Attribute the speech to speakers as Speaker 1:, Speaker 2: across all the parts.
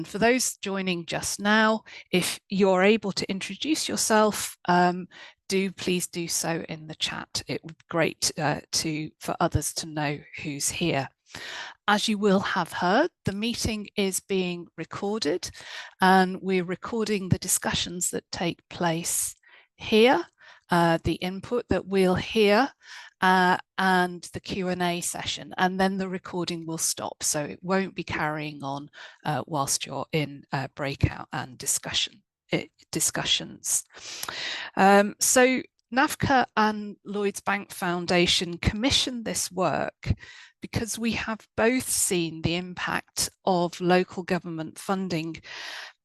Speaker 1: For those joining just now, if you're able to introduce yourself, please do so in the chat. It would be great for others to know who's here. As you will have heard, the meeting is being recorded, and we're recording the discussions that take place here, the input that we'll hear, and the Q&A session, and then the recording will stop, so it won't be carrying on whilst you're in breakout and discussions. So NAVCA and Lloyds Bank Foundation commissioned this work because we have both seen the impact of local government funding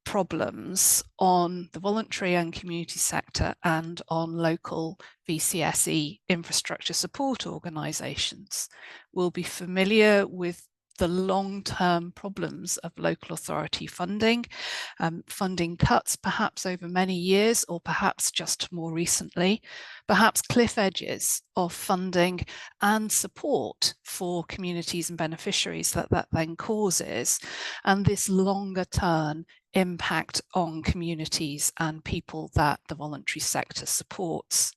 Speaker 1: problems on the voluntary and community sector and on local VCSE infrastructure support organisations. We'll be familiar with the long-term problems of local authority funding, funding cuts perhaps over many years or perhaps just more recently, perhaps cliff edges of funding and support for communities and beneficiaries that then causes, and this longer term impact on communities and people that the voluntary sector supports.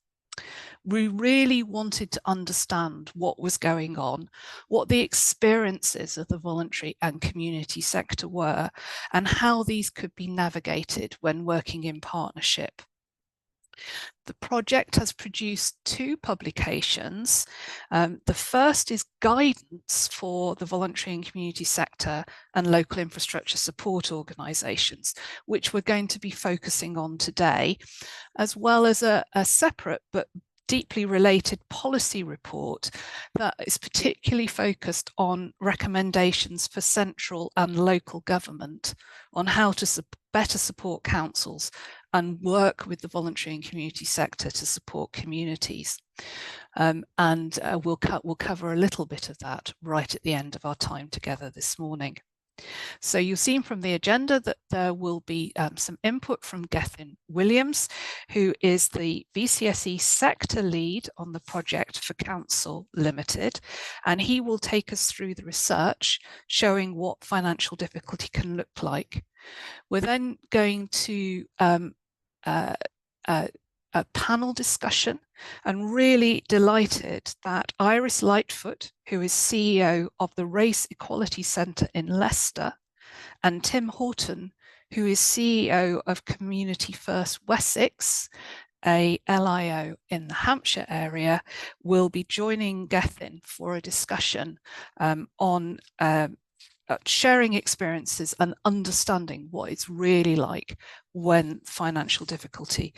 Speaker 1: We really wanted to understand what was going on, what the experiences of the voluntary and community sector were, and how these could be navigated when working in partnership. The project has produced 2 publications. The first is guidance for the voluntary and community sector and local infrastructure support organisations, which we're going to be focusing on today, as well as a separate but deeply related policy report that is particularly focused on recommendations for central and local government on how to better support councils and work with the voluntary and community sector to support communities. We'll cover a little bit of that right at the end of our time together this morning. So you've seen from the agenda that there will be some input from Gethyn Williams, who is the VCSE sector lead on the project for Counsel Limited, and he will take us through the research showing what financial difficulty can look like. We're then going to a panel discussion, and really delighted that Iris Lightfoote, who is CEO of the Race Equality Centre in Leicester, and Tim Houghton, who is CEO of Community First Wessex, a LIO in the Hampshire area, will be joining Gethyn for a discussion on sharing experiences and understanding what it's really like when financial difficulty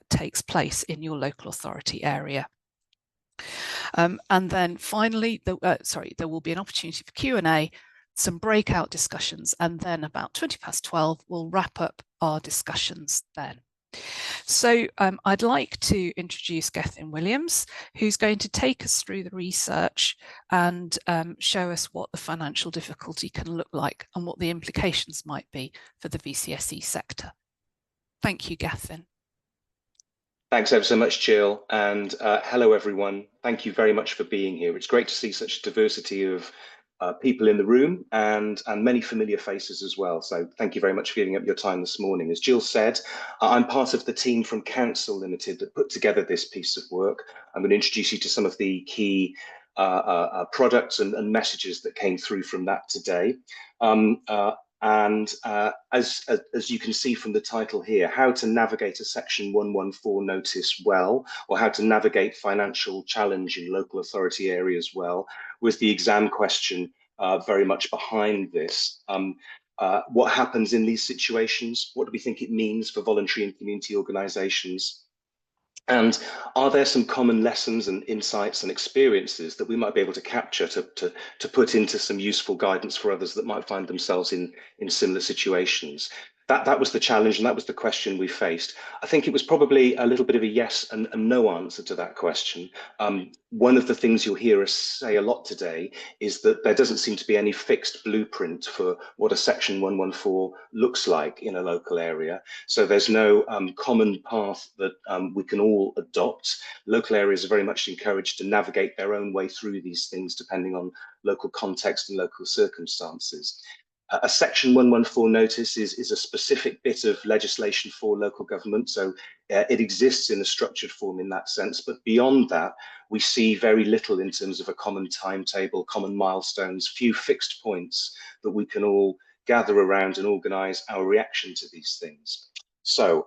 Speaker 1: takes place in your local authority area. And then finally, there will be an opportunity for Q&A, some breakout discussions, and then about 12:20, we'll wrap up our discussions then. So I'd like to introduce Gethyn Williams, who's going to take us through the research and show us what the financial difficulty can look like and what the implications might be for the VCSE sector. Thank you, Gethyn.
Speaker 2: Thanks ever so much, Jill, and hello everyone. Thank you very much for being here. It's great to see such a diversity of people in the room and many familiar faces as well. So thank you very much for giving up your time this morning. As Jill said, I'm part of the team from Counsel Limited that put together this piece of work. I'm going to introduce you to some of the key products and messages that came through from that today. As you can see from the title here, how to navigate a Section 114 notice well, or how to navigate financial challenge in local authority areas well, was the exam question very much behind this. What happens in these situations? What do we think it means for voluntary and community organisations? And are there some common lessons and insights and experiences that we might be able to capture to put into some useful guidance for others that might find themselves in similar situations? That was the challenge, and that was the question we faced. I think it was probably a little bit of a yes and no answer to that question. One of the things you'll hear us say a lot today is that there doesn't seem to be any fixed blueprint for what a Section 114 looks like in a local area. So there's no common path that we can all adopt. Local areas are very much encouraged to navigate their own way through these things depending on local context and local circumstances. A Section 114 notice is a specific bit of legislation for local government, so it exists in a structured form in that sense. But beyond that, we see very little in terms of a common timetable, common milestones, few fixed points that we can all gather around and organise our reaction to these things. So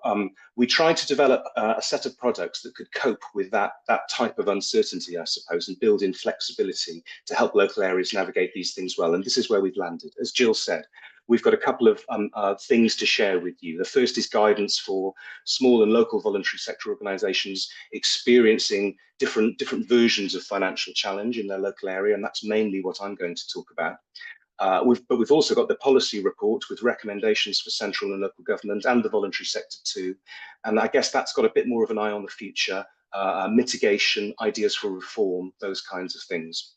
Speaker 2: we tried to develop a set of products that could cope with that type of uncertainty, I suppose, and build in flexibility to help local areas navigate these things well. And this is where we've landed. As Jill said, we've got a couple of things to share with you. The first is guidance for small and local voluntary sector organisations experiencing different versions of financial challenge in their local area, and that's mainly what I'm going to talk about. But we've also got the policy report with recommendations for central and local government and the voluntary sector too. And I guess that's got a bit more of an eye on the future, mitigation, ideas for reform, those kinds of things.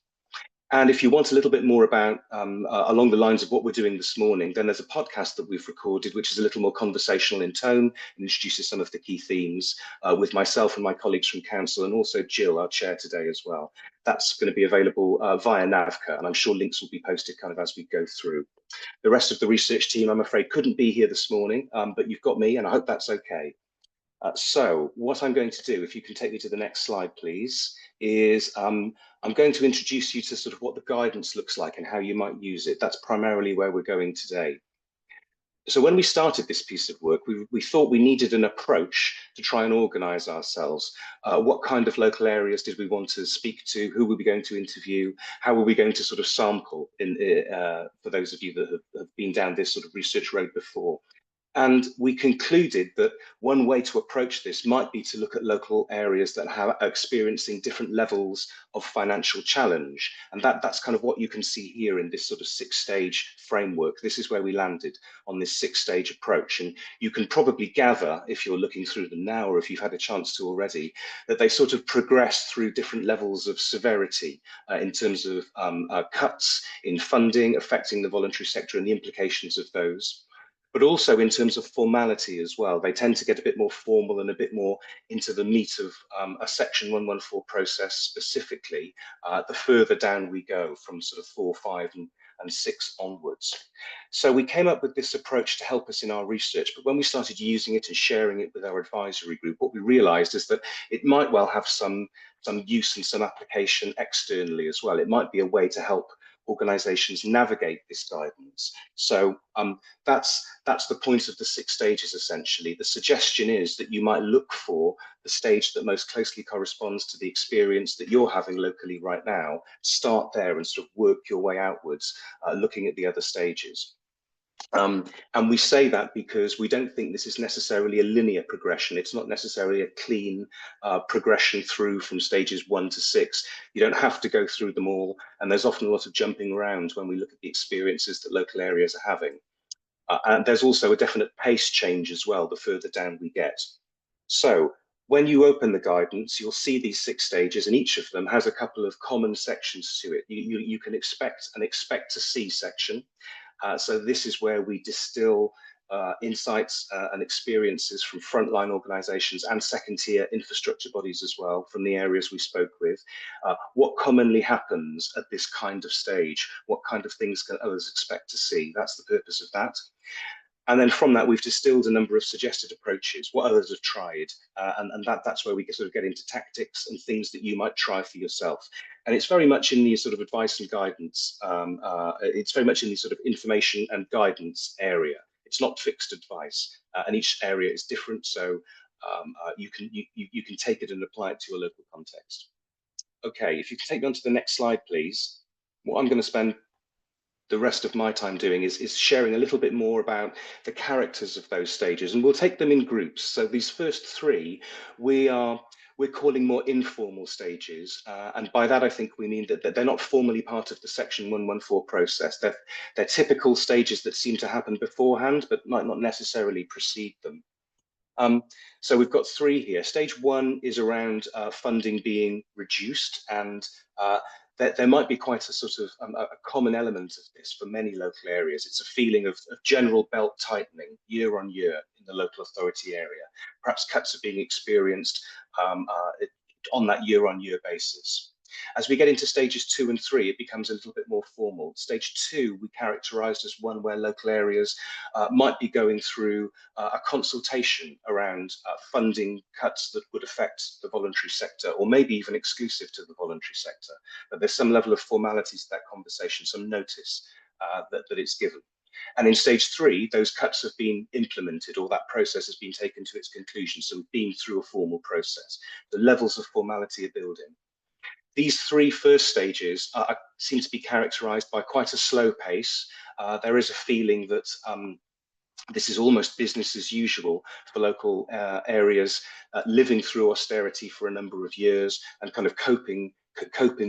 Speaker 2: And if you want a little bit more about along the lines of what we're doing this morning, then there's a podcast that we've recorded, which is a little more conversational in tone and introduces some of the key themes with myself and my colleagues from Counsel, and also Jill, our chair today as well. That's going to be available via NAVCA, and I'm sure links will be posted kind of as we go through. The rest of the research team, I'm afraid, couldn't be here this morning, but you've got me, and I hope that's okay. So what I'm going to do, if you can take me to the next slide, please, is I'm going to introduce you to sort of what the guidance looks like and how you might use it. That's primarily where we're going today. So when we started this piece of work, we thought we needed an approach to try and organise ourselves. What kind of local areas did we want to speak to? Who were we going to interview? How were we going to sort of sample for those of you that have been down this sort of research road before? And we concluded that one way to approach this might be to look at local areas that are experiencing different levels of financial challenge. And that's kind of what you can see here in this sort of 6-stage framework. This is where we landed on this 6-stage approach. And you can probably gather, if you're looking through them now, or if you've had a chance to already, that they sort of progress through different levels of severity in terms of cuts in funding affecting the voluntary sector and the implications of those, but also in terms of formality as well. They tend to get a bit more formal and a bit more into the meat of a Section 114 process specifically, the further down we go from sort of 4, 5 and 6 onwards. So we came up with this approach to help us in our research, but when we started using it and sharing it with our advisory group, what we realized is that it might well have some use and some application externally as well. It might be a way to help organizations navigate this guidance. So that's the point of the 6 stages, essentially. The suggestion is that you might look for the stage that most closely corresponds to the experience that you're having locally right now, start there and sort of work your way outwards, looking at the other stages. And we say that because we don't think this is necessarily a linear progression. It's not necessarily a clean progression through from stages 1 to 6. You don't have to go through them all. And there's often a lot of jumping around when we look at the experiences that local areas are having. And there's also a definite pace change as well, the further down we get. So when you open the guidance, you'll see these 6 stages, and each of them has a couple of common sections to it. You can expect an expect to see section. So this is where we distill insights and experiences from frontline organisations and second-tier infrastructure bodies as well, from the areas we spoke with. What commonly happens at this kind of stage? What kind of things can others expect to see? That's the purpose of that. And then from that, we've distilled a number of suggested approaches, what others have tried, and that's where we sort of get into tactics and things that you might try for yourself. And it's very much in the sort of advice and guidance. It's very much in the sort of information and guidance area. It's not fixed advice, and each area is different. So you can take it and apply it to your local context. Okay, if you can take me on to the next slide, please. What I'm going to spend the rest of my time doing is sharing a little bit more about the characters of those stages, and we'll take them in groups. So these first 3, we're calling more informal stages, and by that I think we mean that they're not formally part of the Section 114 process. They're typical stages that seem to happen beforehand, but might not necessarily precede them. So we've got 3 here. Stage 1 is around funding being reduced, and there might be quite a sort of a common element of this for many local areas. It's a feeling of general belt tightening year on year in the local authority area. Perhaps cuts are being experienced on that year on year basis. As we get into stages 2 and 3, it becomes a little bit more formal. Stage 2, we characterised as one where local areas might be going through a consultation around funding cuts that would affect the voluntary sector, or maybe even exclusive to the voluntary sector. But there's some level of formality to that conversation, some notice that it's given. And in stage 3, those cuts have been implemented, or that process has been taken to its conclusion. So we've been through a formal process. The levels of formality are building. These 3 first stages seem to be characterized by quite a slow pace. There is a feeling that this is almost business as usual for local areas living through austerity for a number of years and kind of coping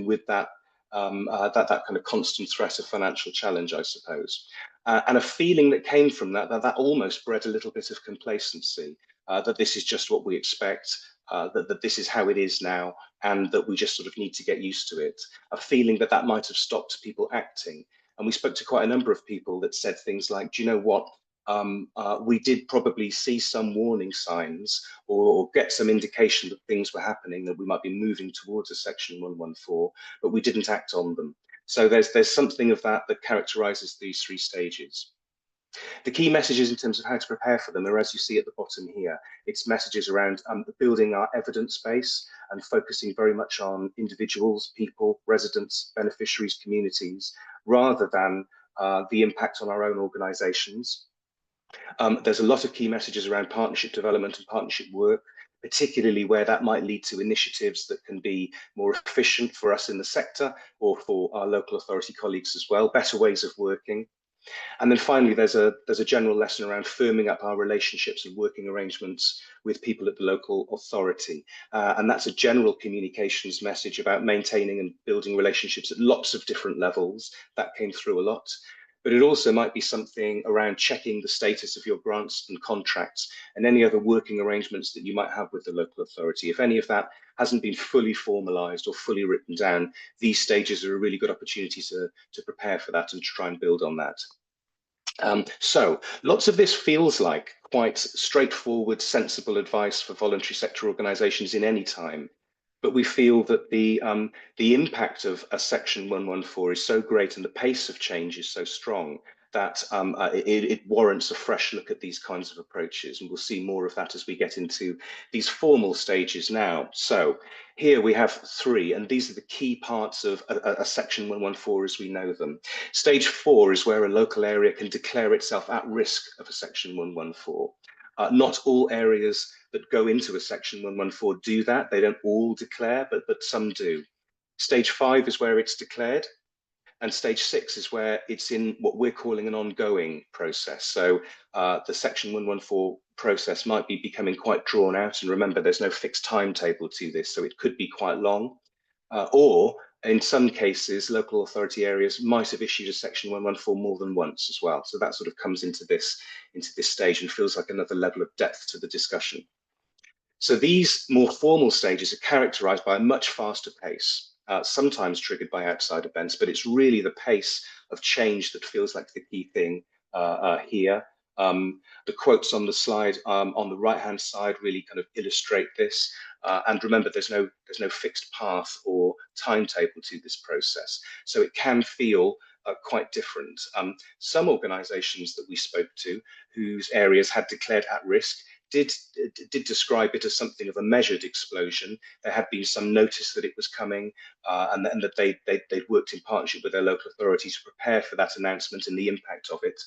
Speaker 2: with that that kind of constant threat of financial challenge, I suppose. And a feeling that came from that almost bred a little bit of complacency, that this is just what we expect, that this is how it is now, and that we just sort of need to get used to it. A feeling that might have stopped people acting. And we spoke to quite a number of people that said things like, do you know what? We did probably see some warning signs or get some indication that things were happening, that we might be moving towards a Section 114, but we didn't act on them. So there's something of that characterises these 3 stages. The key messages in terms of how to prepare for them are, as you see at the bottom here. It's messages around building our evidence base and focusing very much on individuals, people, residents, beneficiaries, communities, rather than the impact on our own organisations. There's a lot of key messages around partnership development and partnership work, particularly where that might lead to initiatives that can be more efficient for us in the sector or for our local authority colleagues as well, better ways of working. And then finally, there's a general lesson around firming up our relationships and working arrangements with people at the local authority. And that's a general communications message about maintaining and building relationships at lots of different levels. That came through a lot. But it also might be something around checking the status of your grants and contracts and any other working arrangements that you might have with the local authority. If any of that hasn't been fully formalised or fully written down, these stages are a really good opportunity to prepare for that and to try and build on that. So lots of this feels like quite straightforward, sensible advice for voluntary sector organisations in any time. But we feel that the impact of a Section 114 is so great and the pace of change is so strong that it warrants a fresh look at these kinds of approaches. And we'll see more of that as we get into these formal stages now. So here we have 3, and these are the key parts of a Section 114 as we know them. Stage 4 is where a local area can declare itself at risk of a Section 114. Not all areas that go into a Section 114 do that. They don't all declare, but some do. Stage 5 is where it's declared. And stage 6 is where it's in what we're calling an ongoing process. So the Section 114 process might be becoming quite drawn out. And remember, there's no fixed timetable to this, so it could be quite long. Or in some cases, local authority areas might have issued a Section 114 more than once as well. So that sort of comes into this stage and feels like another level of depth to the discussion. So these more formal stages are characterized by a much faster pace, sometimes triggered by outside events, but it's really the pace of change that feels like the key thing here. The quotes on the slide on the right-hand side really kind of illustrate this. And remember, there's no fixed path or timetable to this process. So it can feel quite different. Some organizations that we spoke to whose areas had declared at risk did describe it as something of a measured explosion. There had been some notice that it was coming, and that they'd worked in partnership with their local authority to prepare for that announcement and the impact of it.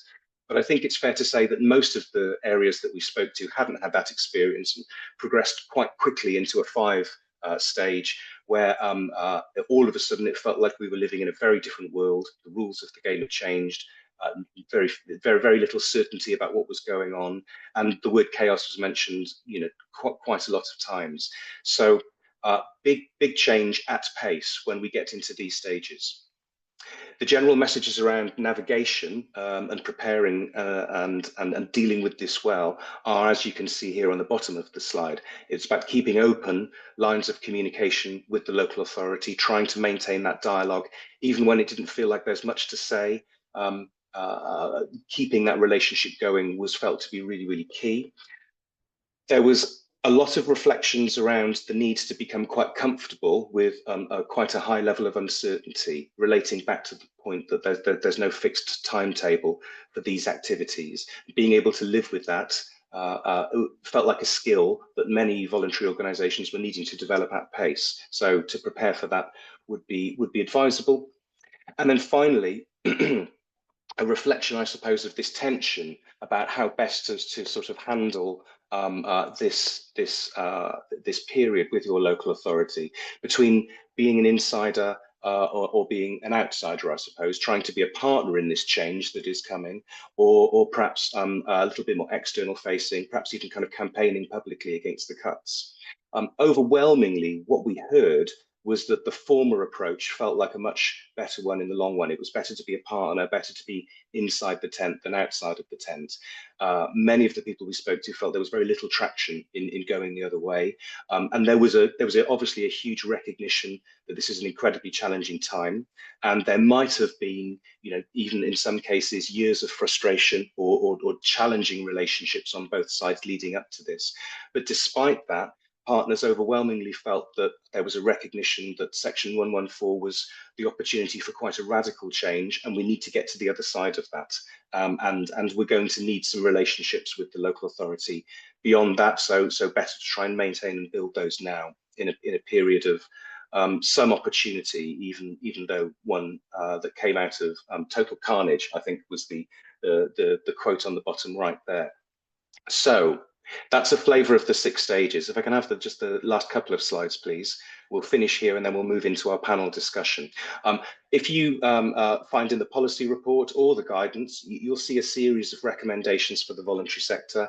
Speaker 2: But I think it's fair to say that most of the areas that we spoke to hadn't had that experience and progressed quite quickly into a 5 stage where all of a sudden it felt like we were living in a very different world. The rules of the game had changed. Very little certainty about what was going on, and the word chaos was mentioned, quite a lot of times. So big change at pace when we get into these stages. The general messages around navigation and preparing and dealing with this well are, as you can see here on the bottom of the slide. It's about keeping open lines of communication with the local authority, trying to maintain that dialogue, even when it didn't feel like there's much to say. Keeping that relationship going was felt to be really, really key. There was a lot of reflections around the need to become quite comfortable with quite a high level of uncertainty, relating back to the point that there's no fixed timetable for these activities. Being able to live with that felt like a skill that many voluntary organisations were needing to develop at pace. So to prepare for that would be advisable. And then finally, a reflection, I suppose, of this tension about how best to sort of handle this period with your local authority, between being an insider or being an outsider, I suppose, trying to be a partner in this change that is coming, or perhaps a little bit more external facing, perhaps even kind of campaigning publicly against the cuts. Overwhelmingly, what we heard was that the former approach felt like a much better one in the long run. It was better to be a partner, better to be inside the tent than outside of the tent. Many of the people we spoke to felt there was very little traction in going the other way. And there was obviously a huge recognition that this is an incredibly challenging time. And there might have been, even in some cases, years of frustration or challenging relationships on both sides leading up to this. But despite that, partners overwhelmingly felt that there was a recognition that Section 114 was the opportunity for quite a radical change, and we need to get to the other side of that. And we're going to need some relationships with the local authority beyond that, so better to try and maintain and build those now in a period of some opportunity, even though one that came out of total carnage, I think was the quote on the bottom right there. So that's a flavour of the 6 stages. If I can have just the last couple of slides, please. We'll finish here and then we'll move into our panel discussion. If you find in the policy report or the guidance, you'll see a series of recommendations for the voluntary sector.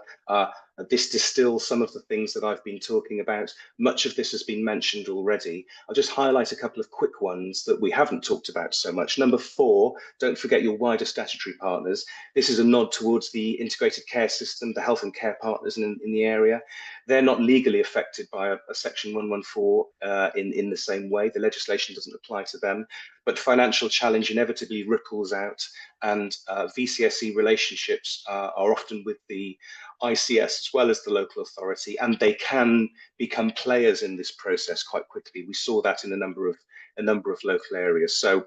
Speaker 2: This distills some of the things that I've been talking about. Much of this has been mentioned already. I'll just highlight a couple of quick ones that we haven't talked about so much. Number 4, don't forget your wider statutory partners. This is a nod towards the integrated care system, the health and care partners in the area. They're not legally affected by a Section 114 in the same way. The legislation doesn't apply to them, but financial challenge inevitably ripples out, and VCSE relationships are often with the ICS as well as the local authority, and they can become players in this process quite quickly. We saw that in a number of local areas. So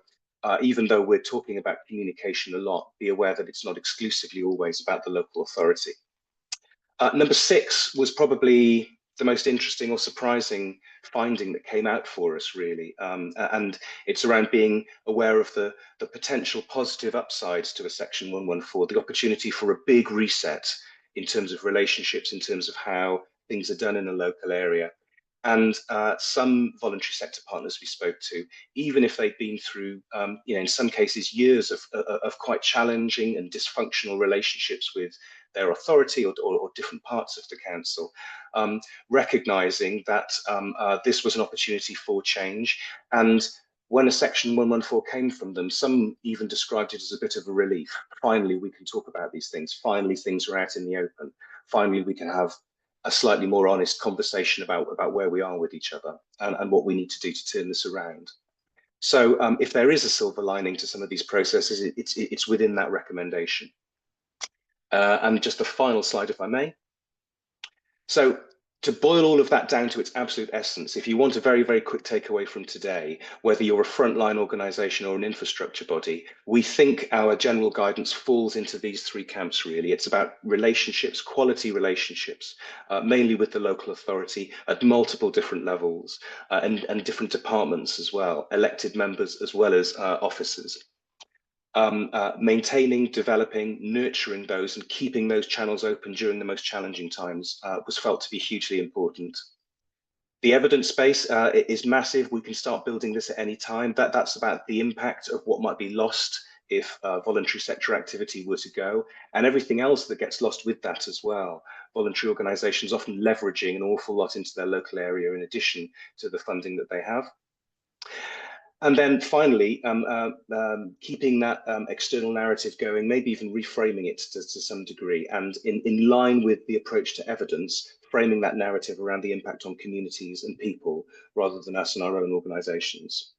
Speaker 2: even though we're talking about communication a lot, be aware that it's not exclusively always about the local authority. Number 6 was probably the most interesting or surprising finding that came out for us, really. And it's around being aware of the potential positive upsides to a Section 114, the opportunity for a big reset in terms of relationships, in terms of how things are done in a local area. And some voluntary sector partners we spoke to, even if they've been through, in some cases, years of quite challenging and dysfunctional relationships with their authority or different parts of the council, recognising that this was an opportunity for change. And when a Section 114 came from them, some even described it as a bit of a relief. Finally, we can talk about these things. Finally, things are out in the open. Finally, we can have a slightly more honest conversation about where we are with each other and what we need to do to turn this around. So if there is a silver lining to some of these processes, it's within that recommendation. And just the final slide, if I may. So to boil all of that down to its absolute essence, if you want a very, very quick takeaway from today, whether you're a frontline organisation or an infrastructure body, we think our general guidance falls into these 3 camps, really. It's about relationships, quality relationships, mainly with the local authority at multiple different levels and different departments as well, elected members as well as officers. Maintaining, developing, nurturing those and keeping those channels open during the most challenging times was felt to be hugely important. The evidence base is massive. We can start building this at any time. That's about the impact of what might be lost if voluntary sector activity were to go, and everything else that gets lost with that as well. Voluntary organisations often leveraging an awful lot into their local area in addition to the funding that they have. And then finally, keeping that external narrative going, maybe even reframing it to some degree, and in line with the approach to evidence, framing that narrative around the impact on communities and people, rather than us and our own organisations.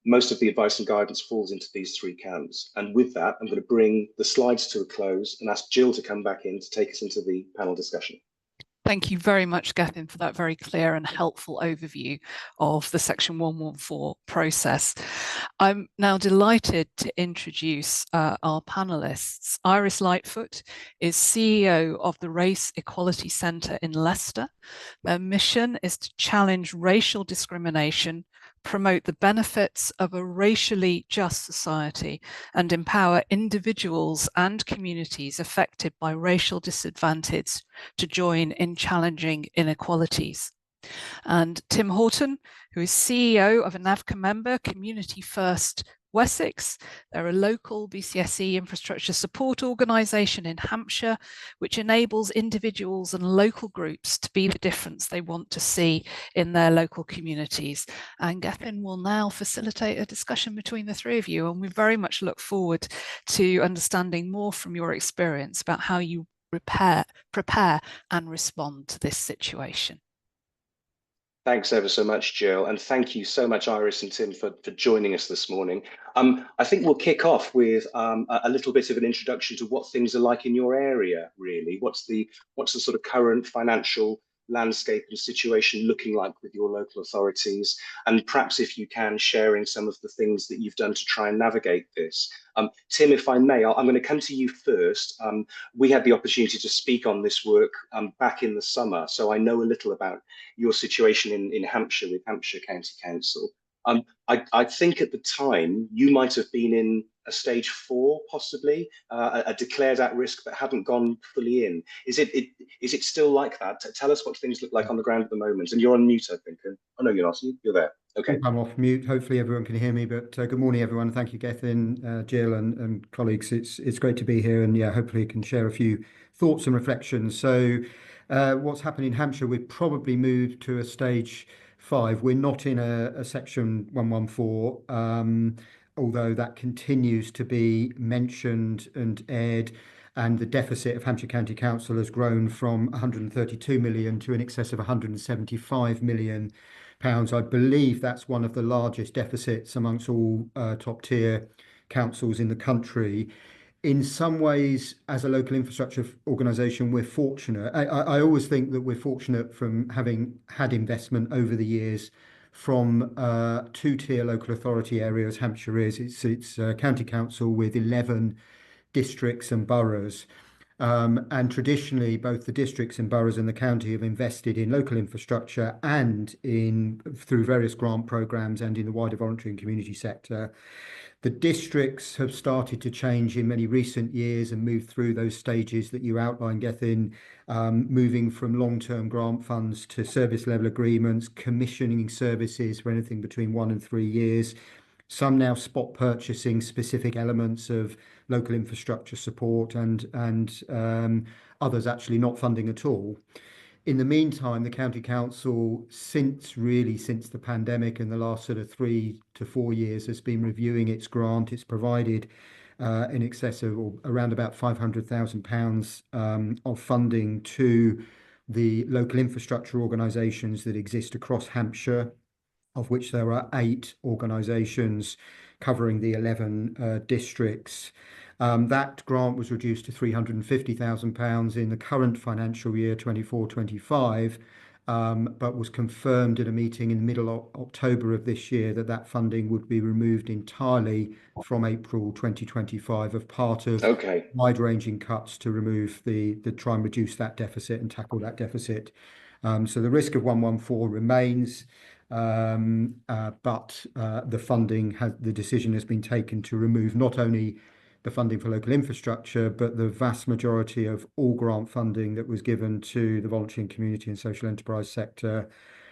Speaker 2: Most of the advice and guidance falls into these 3 camps. And with that, I'm going to bring the slides to a close and ask Jill to come back in to take us into the panel discussion.
Speaker 1: Thank you very much, Gethyn, for that very clear and helpful overview of the Section 114 process. I'm now delighted to introduce our panelists. Iris Lightfoote is CEO of the Race Equality Centre in Leicester. Their mission is to challenge racial discrimination, promote the benefits of a racially just society, and empower individuals and communities affected by racial disadvantage to join in challenging inequalities. And Tim Houghton, who is CEO of a NAVCA member, Community First Wessex. They're a local VCSE infrastructure support organisation in Hampshire, which enables individuals and local groups to be the difference they want to see in their local communities. And Gethyn will now facilitate a discussion between the three of you, and we very much look forward to understanding more from your experience about how you prepare and respond to this situation.
Speaker 2: Thanks ever so much, Jill, and thank you so much, Iris and Tim, for joining us this morning. I think we'll kick off with a little bit of an introduction to what things are like in your area, really. What's the sort of current financial landscape and situation looking like with your local authorities? And perhaps, if you can, sharing some of the things that you've done to try and navigate this. Tim, if I may, I'm going to come to you first. We had the opportunity to speak on this work back in the summer, so I know a little about your situation in Hampshire with Hampshire County Council. I think at the time you might have been in a stage 4, possibly, a declared at risk but hadn't gone fully in. Is it still like that? Tell us what things look like on the ground at the moment. And you're on mute, I think. Oh no, you're not. You're there. Okay.
Speaker 3: I'm off mute. Hopefully everyone can hear me. But good morning, everyone. Thank you, Gethyn, Jill, and colleagues. It's great to be here, and yeah, hopefully can share a few thoughts and reflections. So, what's happened in Hampshire? We've probably moved to a stage 5. We're not in a section 114, although that continues to be mentioned and aired. And the deficit of Hampshire County Council has grown from 132 million to in excess of 175 million pounds. I believe that's one of the largest deficits amongst all top tier councils in the country. In some ways, as a local infrastructure organisation, we're fortunate. I always think that we're fortunate from having had investment over the years from 2-tier local authority areas. Hampshire is. It's a county council with 11 districts and boroughs. And traditionally, both the districts and boroughs and the county have invested in local infrastructure and through various grant programmes and in the wider voluntary and community sector. The districts have started to change in many recent years and move through those stages that you outlined, Gethyn, moving from long-term grant funds to service level agreements, commissioning services for anything between 1 and 3 years. Some now spot purchasing specific elements of local infrastructure support, and others actually not funding at all. In the meantime, the county council, since the pandemic and the last sort of 3 to 4 years, has been reviewing its grant. It's provided in excess of or around about £500,000 of funding to the local infrastructure organisations that exist across Hampshire, of which there are 8 organisations covering the 11 districts. That grant was reduced to £350,000 in the current financial year, 24-25, but was confirmed at a meeting in the middle of October of this year that funding would be removed entirely from April 2025 as part of wide-ranging cuts to try and reduce that deficit and tackle that deficit. So the risk of 114 remains. But the decision has been taken to remove not only the funding for local infrastructure, but the vast majority of all grant funding that was given to the voluntary and community and social enterprise sector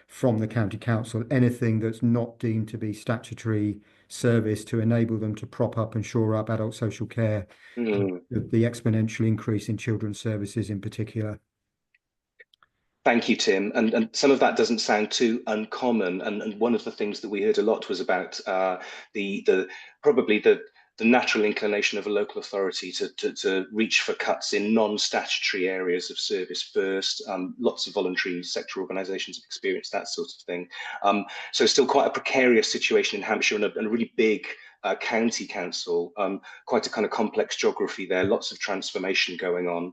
Speaker 3: from the county council, anything that's not deemed to be statutory service to enable them to prop up and shore up adult social care, the exponential increase in children's services in particular.
Speaker 2: Thank you, Tim. And some of that doesn't sound too uncommon. And one of the things that we heard a lot was about probably the natural inclination of a local authority to reach for cuts in non-statutory areas of service first. Lots of voluntary sector organisations have experienced that sort of thing. So still quite a precarious situation in Hampshire and a really big county council. Quite a kind of complex geography there, lots of transformation going on.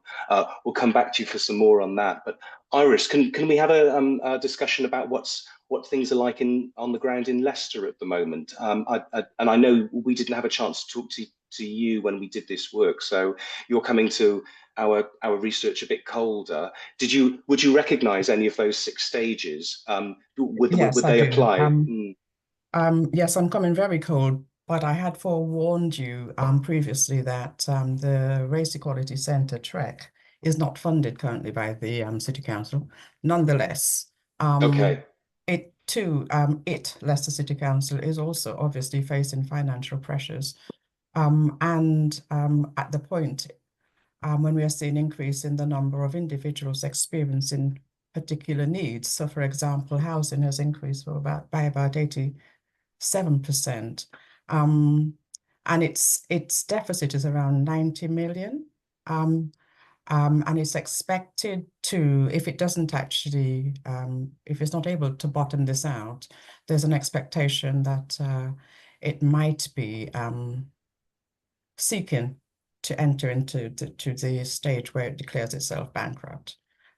Speaker 2: We'll come back to you for some more on that. But Iris, can we have a discussion about what things are like on the ground in Leicester at the moment? And I know we didn't have a chance to talk to you when we did this work, so you're coming to our research a bit colder. Would you recognise any of those 6 stages? Would
Speaker 4: Yes, I
Speaker 2: they
Speaker 4: do.
Speaker 2: apply?
Speaker 4: Yes, I'm coming very cold, but I had forewarned you previously that the Race Equality Centre TREC is not funded currently by the City Council. Nonetheless,
Speaker 2: Okay.
Speaker 4: Leicester City Council, is also obviously facing financial pressures. And at the point when we are seeing increase in the number of individuals experiencing particular needs. So, for example, housing has increased by about 87%, and its deficit is around 90 million. And it's expected to, if it doesn't actually, if it's not able to bottom this out, there's an expectation that it might be seeking to enter into the stage where it declares itself bankrupt.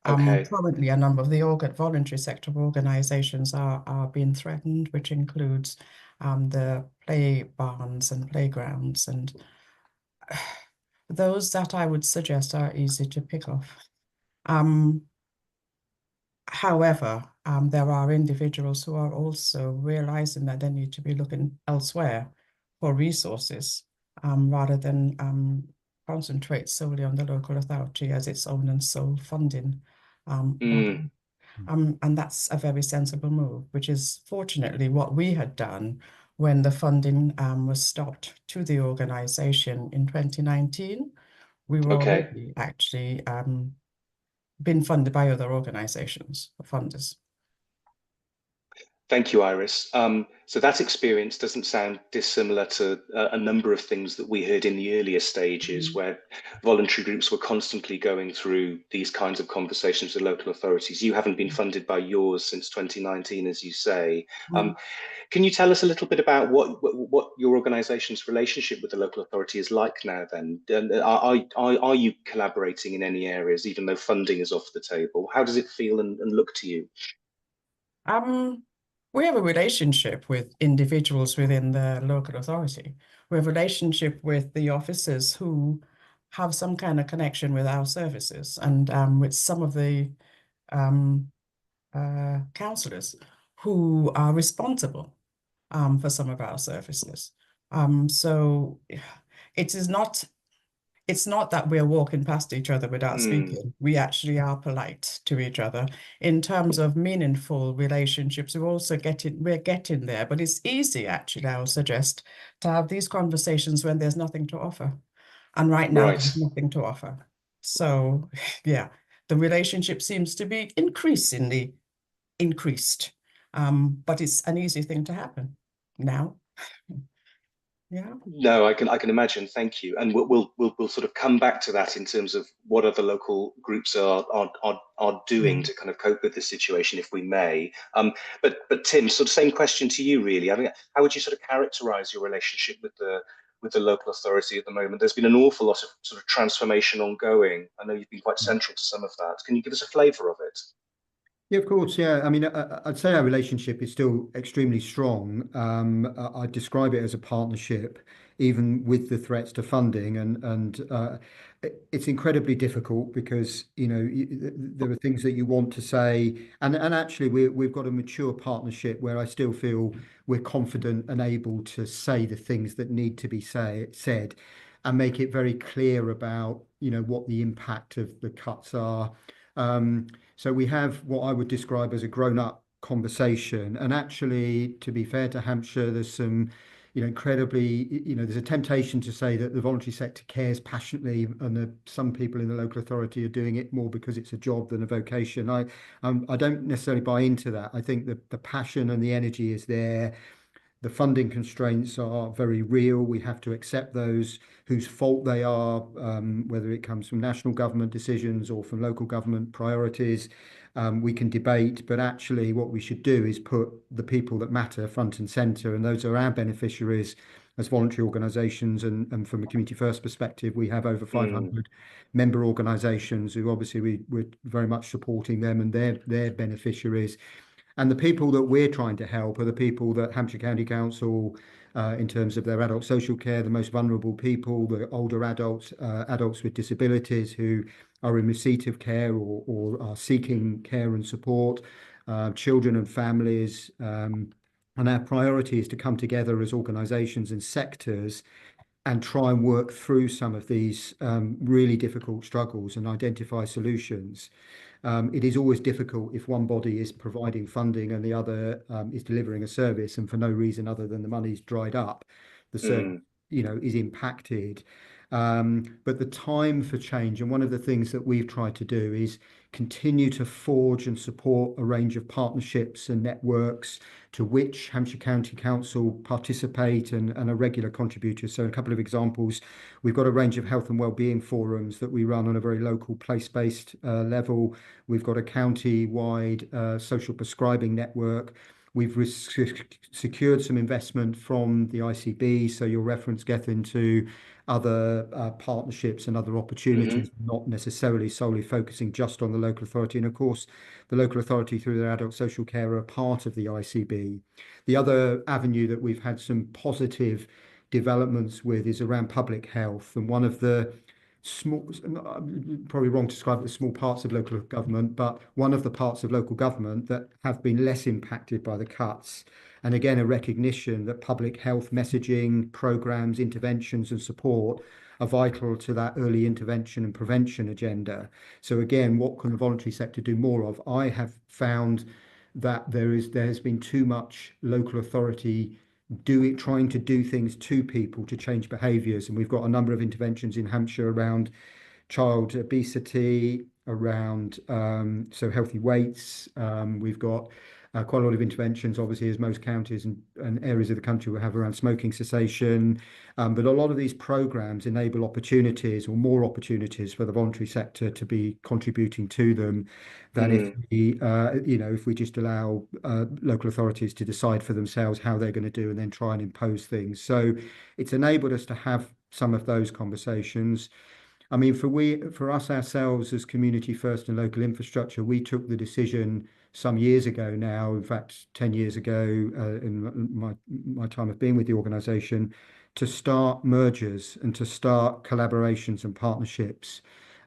Speaker 2: Okay.
Speaker 4: Currently, a number of the voluntary sector organisations are being threatened, which includes the play barns and playgrounds, and those that I would suggest are easy to pick off. However, there are individuals who are also realising that they need to be looking elsewhere for resources rather than concentrate solely on the local authority as its own and sole funding model. And that's a very sensible move, which is fortunately what we had done when the funding was stopped to the organisation in 2019. We were already actually been funded by other organisations, funders.
Speaker 2: Thank you, Iris. So that experience doesn't sound dissimilar to a number of things that we heard in the earlier stages, where voluntary groups were constantly going through these kinds of conversations with local authorities. You haven't been funded by yours since 2019, as you say. Can you tell us a little bit about what your organisation's relationship with the local authority is like now then? Are you collaborating in any areas, even though funding is off the table? How does it feel and look to you?
Speaker 4: We have a relationship with individuals within the local authority. We have a relationship with the officers who have some kind of connection with our services, and with some of the councillors who are responsible for some of our services. So it's not that we're walking past each other without speaking. We actually are polite to each other. In terms of meaningful relationships, we're getting there, but it's easy actually, I would suggest, to have these conversations when there's nothing to offer. And right now there's nothing to offer. So yeah, the relationship seems to be increasingly increased, but it's an easy thing to happen now. Yeah.
Speaker 2: No, I can imagine. Thank you, and we'll sort of come back to that in terms of what other local groups are doing to kind of cope with this situation, if we may. But Tim, sort of same question to you, really. I mean, how would you sort of characterise your relationship with the local authority at the moment? There's been an awful lot of sort of transformation ongoing. I know you've been quite central to some of that. Can you give us a flavour of it?
Speaker 3: Yeah, of course. Yeah, I mean, I'd say our relationship is still extremely strong. I'd describe it as a partnership, even with the threats to funding, and it's incredibly difficult because there are things that you want to say, and actually we've got a mature partnership where I still feel we're confident and able to say the things that need to be said, and make it very clear about what the impact of the cuts are. So we have what I would describe as a grown-up conversation, and actually, to be fair to Hampshire, there's some, incredibly, there's a temptation to say that the voluntary sector cares passionately, and some people in the local authority are doing it more because it's a job than a vocation. I don't necessarily buy into that. I think that the passion and the energy is there. The funding constraints are very real. We have to accept those whose fault they are, whether it comes from national government decisions or from local government priorities. We can debate, but actually what we should do is put the people that matter front and centre, and those are our beneficiaries, as voluntary organisations, and from a Community First perspective, we have over 500 member organisations who obviously we're very much supporting them and their beneficiaries. And the people that we're trying to help are the people that Hampshire County Council, in terms of their adult social care, the most vulnerable people, the older adults, adults with disabilities who are in receipt of care or are seeking care and support, children and families. And our priority is to come together as organisations and sectors and try and work through some of these really difficult struggles and identify solutions. It is always difficult if one body is providing funding and the other is delivering a service, and for no reason other than the money's dried up, the service, is impacted. But the time for change, and one of the things that we've tried to do is continue to forge and support a range of partnerships and networks to which Hampshire County Council participate and are regular contributors. So a couple of examples, we've got a range of health and wellbeing forums that we run on a very local place-based level. We've got a county-wide social prescribing network. We've secured some investment from the ICB, so you'll reference Gethyn to other partnerships and other opportunities, not necessarily solely focusing just on the local authority. And of course, the local authority through their adult social care are part of the ICB. The other avenue that we've had some positive developments with is around public health. And one of the small, probably wrong to describe it as small parts of local government, but one of the parts of local government that have been less impacted by the cuts. And again, a recognition that public health messaging, programs, interventions and support are vital to that early intervention and prevention agenda. So again, what can the voluntary sector do more of? I have found that there has been too much local authority trying to do things to people to change behaviours. And we've got a number of interventions in Hampshire around child obesity, around so healthy weights. We've got quite a lot of interventions, obviously, as most counties and areas of the country will have, around smoking cessation. But a lot of these programmes enable opportunities, or more opportunities, for the voluntary sector to be contributing to them than if we, if we just allow local authorities to decide for themselves how they're going to do and then try and impose things. So it's enabled us to have some of those conversations. I mean, for us ourselves as Community First and Local Infrastructure, we took the decision some years ago now, in fact 10 years ago, in my time of being with the organisation, to start mergers and to start collaborations and partnerships.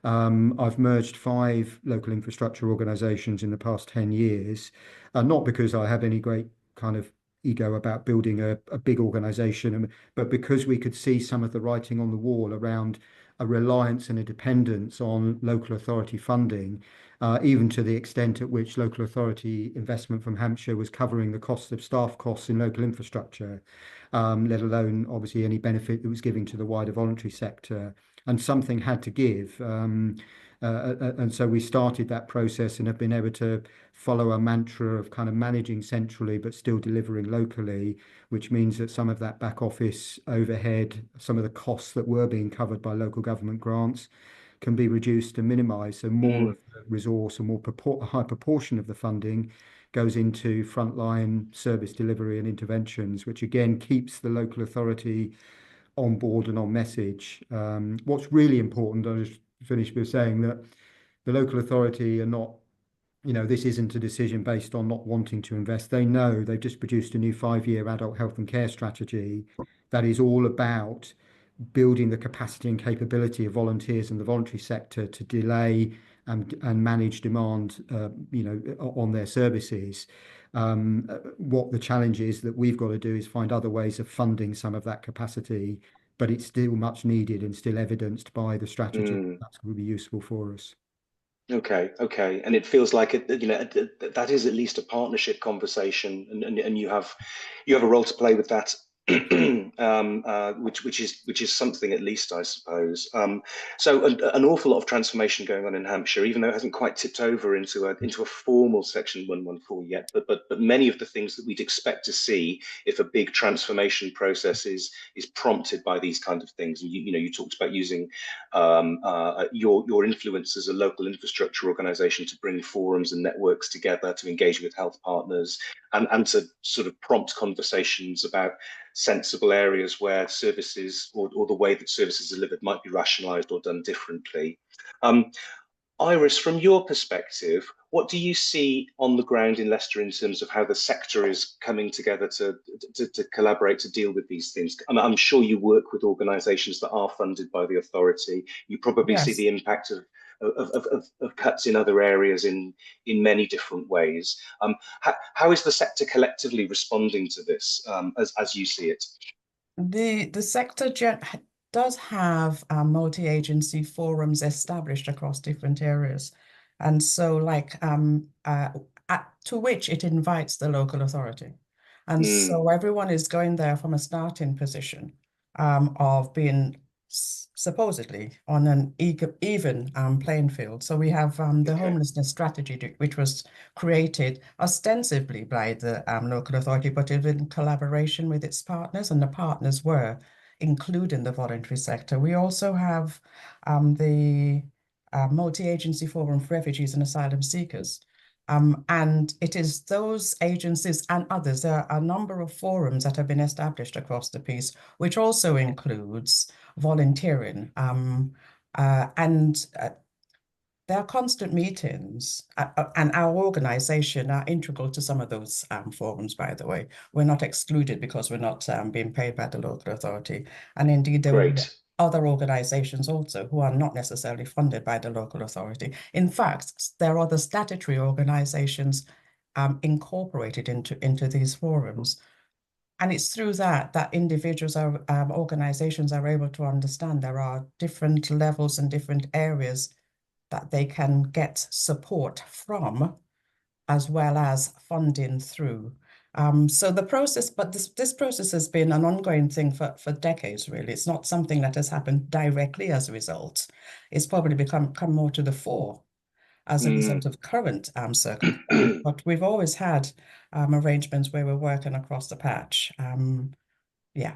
Speaker 3: I've merged 5 local infrastructure organisations in the past 10 years, not because I have any great kind of ego about building a big organisation, but because we could see some of the writing on the wall around a reliance and a dependence on local authority funding, even to the extent at which local authority investment from Hampshire was covering the cost of staff costs in local infrastructure, let alone obviously any benefit it was giving to the wider voluntary sector. And something had to give. And so we started that process and have been able to follow a mantra of kind of managing centrally but still delivering locally, which means that some of that back office overhead, some of the costs that were being covered by local government grants, can be reduced and minimised. So more of the resource and a high proportion of the funding goes into frontline service delivery and interventions, which again keeps the local authority on board and on message. What's really important, I'll just finish with saying that the local authority are not, this isn't a decision based on not wanting to invest. They know they've just produced a new 5-year adult health and care strategy that is all about building the capacity and capability of volunteers in the voluntary sector to delay and manage demand, on their services. What the challenge is that we've got to do is find other ways of funding some of that capacity, but it's still much needed and still evidenced by the strategy. That's going to be useful for us.
Speaker 2: Okay. And it feels like that is at least a partnership conversation, and you have a role to play with that. Which is something, at least, I suppose. So an awful lot of transformation going on in Hampshire, even though it hasn't quite tipped over into a formal Section 114 yet. But many of the things that we'd expect to see if a big transformation process is prompted by these kind of things. And you talked about using your influence as a local infrastructure organisation to bring forums and networks together to engage with health partners and to sort of prompt conversations about sensible areas where services or the way that services are delivered might be rationalised or done differently. Iris, from your perspective, what do you see on the ground in Leicester in terms of how the sector is coming together to collaborate to deal with these things? I'm sure you work with organisations that are funded by the authority. You probably see
Speaker 4: Yes.
Speaker 2: the impact of cuts in other areas in many different ways. How is the sector collectively responding to this as you see it?
Speaker 4: The sector does have multi-agency forums established across different areas. And so to which it invites the local authority. And so everyone is going there from a starting position of being supposedly on an even playing field. So we have the homelessness strategy, which was created ostensibly by the local authority, but in collaboration with its partners, and the partners were including the voluntary sector. We also have the multi-agency forum for refugees and asylum seekers. And it is those agencies and others. There are a number of forums that have been established across the piece, which also includes volunteering. There are constant meetings, and our organisation are integral to some of those forums, by the way. We're not excluded because we're not being paid by the local authority. And indeed, there will be other organisations also who are not necessarily funded by the local authority. In fact, there are other statutory organisations incorporated into these forums. And it's through that individuals or organisations are able to understand there are different levels and different areas that they can get support from, as well as funding through. So the process, but this process has been an ongoing thing for decades, really. It's not something that has happened directly as a result. It's probably come more to the fore as a result of current circumstances. But we've always had arrangements where we're working across the patch. Yeah.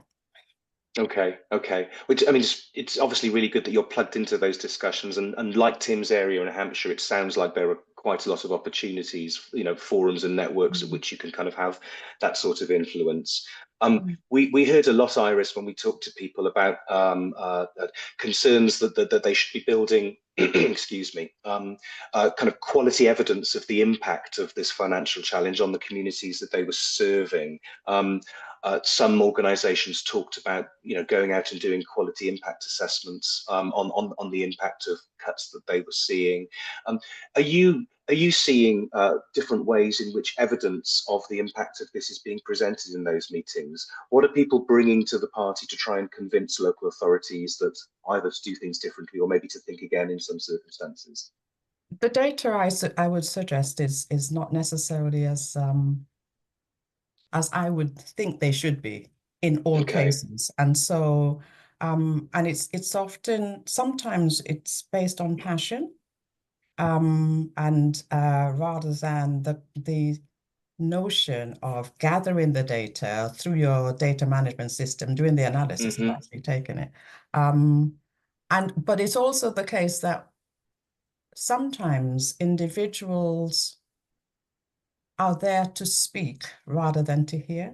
Speaker 2: Okay. Which, I mean, it's obviously really good that you're plugged into those discussions, and like Tim's area in Hampshire, it sounds like there are quite a lot of opportunities, forums and networks at which you can kind of have that sort of influence. We heard a lot, Iris, when we talked to people about concerns that they should be building, excuse me, kind of quality evidence of the impact of this financial challenge on the communities that they were serving. Some organisations talked about, going out and doing quality impact assessments on the impact of cuts that they were seeing. Are you seeing different ways in which evidence of the impact of this is being presented in those meetings? What are people bringing to the party to try and convince local authorities that either to do things differently or maybe to think again in some circumstances?
Speaker 4: The data I would suggest is not necessarily as I would think they should be in all cases. And so, and it's often, sometimes it's based on passion, and rather than the notion of gathering the data through your data management system, doing the analysis and actually taking it. But it's also the case that sometimes individuals are there to speak rather than to hear.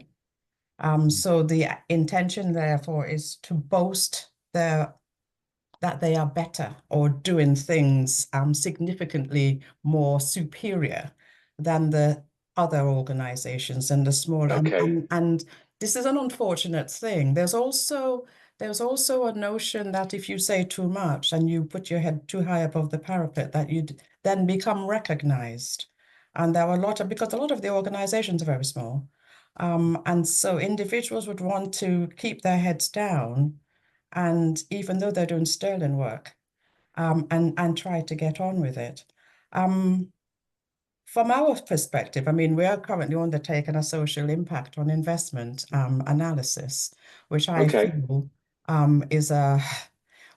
Speaker 4: So the intention, therefore, is to boast that they are better or doing things
Speaker 2: significantly
Speaker 4: more superior than the other organizations and the small. And this is an unfortunate thing. There's also a notion that if you say too much and you put your head too high above the parapet, that you'd then become recognized. And there are because a lot of the organizations are very small. And so individuals would want to keep their heads down, and even though they're doing sterling work, and try to get on with it. From our perspective, I mean, we are currently undertaking a social impact on investment analysis, which I feel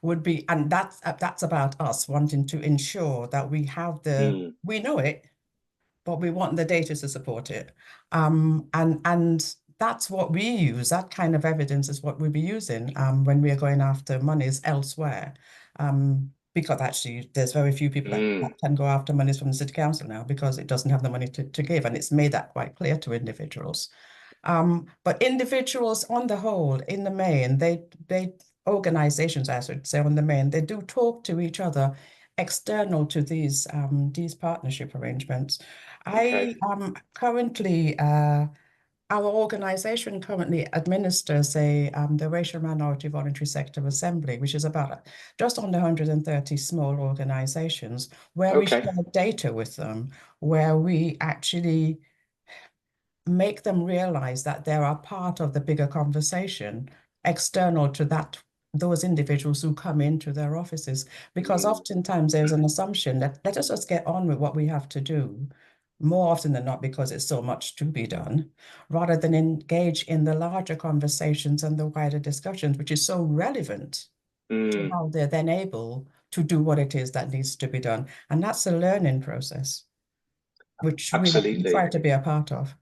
Speaker 4: would be, and that's about us wanting to ensure that we have we know it, but we want the data to support it. And that's what we use. That kind of evidence is what we'll be using when we are going after monies elsewhere. Because actually there's very few people that can go after monies from the City Council now because it doesn't have the money to give. And it's made that quite clear to individuals. But individuals on the whole, in the main, organizations, I should say, on the main, they do talk to each other external to these partnership arrangements.
Speaker 2: Okay.
Speaker 4: I currently our organization currently administers the Racial Minority Voluntary Sector Assembly, which is about just under 130 small organizations, where we share data with them, where we actually make them realize that they are part of the bigger conversation external to those individuals who come into their offices, because oftentimes there's an assumption that let us just get on with what we have to do, more often than not because it's so much to be done, rather than engage in the larger conversations and the wider discussions, which is so relevant to how they're then able to do what it is that needs to be done. And that's a learning process, which we try to be a part of.